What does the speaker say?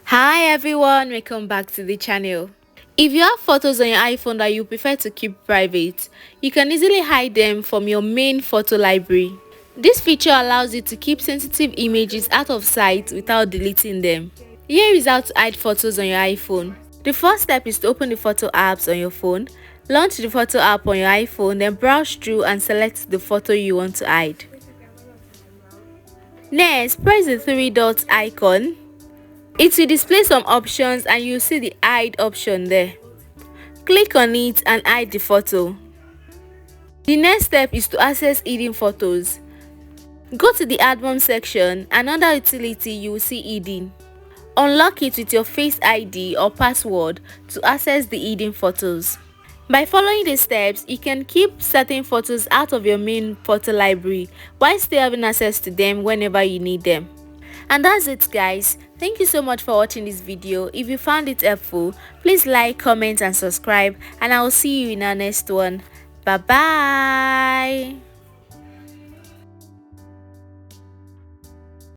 Hi everyone, welcome back to the channel. If you have photos on your iPhone that you prefer to keep private, you can easily hide them from your main photo library. This feature allows you to keep sensitive images out of sight without deleting them. Here is how to hide photos on your iPhone. The first step is to open the photo apps on your phone. Launch the photo app on your iPhone, then browse through and select the photo you want to hide. Next, press the three dots icon. It will display some options and you'll see the hide option there. Click on it and hide the photo. The next step is to access hidden photos. Go to the album section and under utility you will see hidden. Unlock it with your Face ID or password to access the hidden photos. By following the steps, you can keep certain photos out of your main photo library while still having access to them whenever you need them. And that's it guys. Thank you so much for watching this video. If you found it helpful, please like, comment and subscribe, and I will see you in our next one. Bye bye.